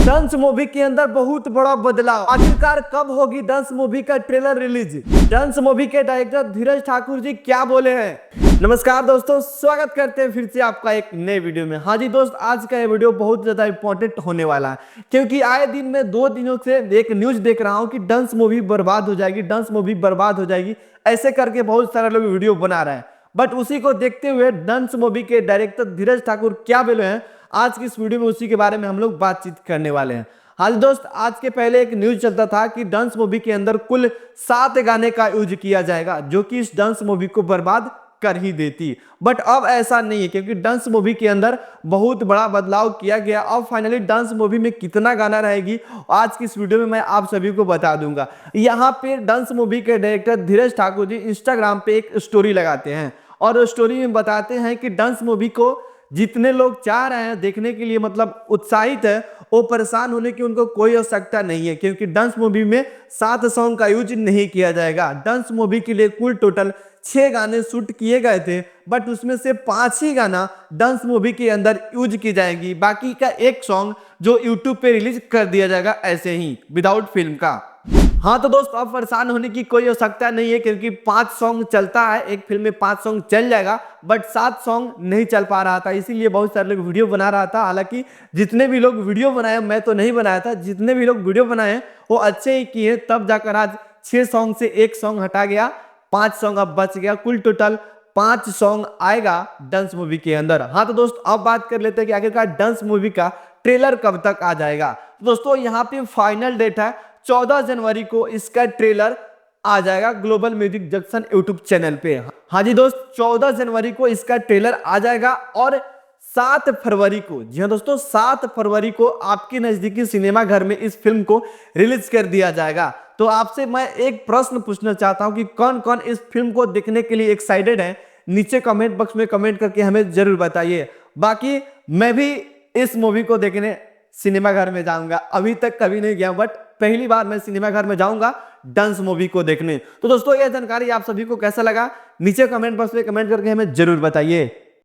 डंस movie के अंदर बहुत बड़ा बदलाव। आखिरकार कब होगी डंस मूवी का ट्रेलर रिलीज? डंस मूवी के डायरेक्टर धीरज ठाकुर जी क्या बोले हैं? नमस्कार दोस्तों, स्वागत करते हैं फिर से आपका एक नए वीडियो में। हाँ जी दोस्त, आज का ये वीडियो बहुत ज्यादा इंपॉर्टेंट होने वाला है क्योंकि आए दिन में 2 दिनों से एक न्यूज देख रहा हूँ कि डंस मूवी बर्बाद हो जाएगी, डंस मूवी बर्बाद हो जाएगी, ऐसे करके बहुत सारे लोग वीडियो बना रहे हैं। बट उसी को देखते हुए डंस मूवी के डायरेक्टर धीरज ठाकुर क्या बोले हैं, आज की इस वीडियो में उसी के बारे में हम लोग बातचीत करने वाले हैं। हाँ दोस्त, आज के पहले एक न्यूज चलता था कि डांस मूवी के अंदर कुल 7 गाने का यूज किया जाएगा जो कि इस डांस मूवी को बर्बाद कर ही देती। बट अब ऐसा नहीं है क्योंकि डांस मूवी के अंदर बहुत बड़ा बदलाव किया गया। अब फाइनली डांस मूवी में कितना गाना रहेगी आज की इस वीडियो में मैं आप सभी को बता दूंगा। यहाँ पे डांस मूवी के डायरेक्टर धीरज ठाकुर जी इंस्टाग्राम पे एक स्टोरी लगाते हैं और स्टोरी में बताते हैं कि डांस मूवी को जितने लोग चाह रहे हैं देखने के लिए, मतलब उत्साहित है, वो परेशान होने की उनको कोई आवश्यकता नहीं है क्योंकि डांस मूवी में 7 सॉन्ग का यूज नहीं किया जाएगा। डांस मूवी के लिए कुल टोटल 6 गाने शूट किए गए थे, बट उसमें से 5 ही गाना डांस मूवी के अंदर यूज की जाएगी। बाकी का एक सॉन्ग जो यूट्यूब पे रिलीज कर दिया जाएगा ऐसे ही विदाउट फिल्म का। हाँ तो दोस्त, अब परेशान होने की कोई आवश्यकता नहीं है क्योंकि 5 सॉन्ग चलता है, एक फिल्म में 5 सॉन्ग चल जाएगा, बट 7 सॉन्ग नहीं चल पा रहा था, इसीलिए बहुत सारे लोग वीडियो बना रहा था। हालांकि जितने भी लोग वीडियो बनाए, मैं तो नहीं बनाया था, जितने भी लोग वीडियो बनाए वो अच्छे ही किए, तब जाकर आज 6 सॉन्ग से 1 सॉन्ग हटा गया, 5 सॉन्ग अब बच गया, कुल टोटल 5 सॉन्ग आएगा डांस मूवी के अंदर। हाँ तो दोस्त, अब बात कर लेते हैं कि आखिरकार डांस मूवी का ट्रेलर कब तक आ जाएगा। तो दोस्तों यहाँ पे फाइनल डेट है 14 जनवरी को इसका ट्रेलर आ जाएगा global music junction YouTube channel पे। हाँ जी दोस्त, 14 जनवरी को इसका ट्रेलर आ जाएगा और 7 फरवरी को, जी हाँ दोस्तों, 7 फरवरी को आपके नजदीकी सिनेमा घर में इस फिल्म को रिलीज कर दिया जाएगा। तो आपसे मैं एक प्रश्न पूछना चाहता हूं कि कौन कौन इस फिल्म को देखने के लिए एक्साइटेड है, नीचे कमेंट बॉक्स में कमेंट करके हमें जरूर बताइए। बाकी मैं भी इस मूवी को देखने सिनेमा घर में जाऊंगा, अभी तक कभी नहीं गया, बट पहली बार मैं सिनेमा घर में जाऊंगा डांस मूवी को देखने। तो दोस्तों, यह जानकारी आप सभी को कैसा लगा, नीचे कमेंट बॉक्स में कमेंट करके हमें जरूर बताइए।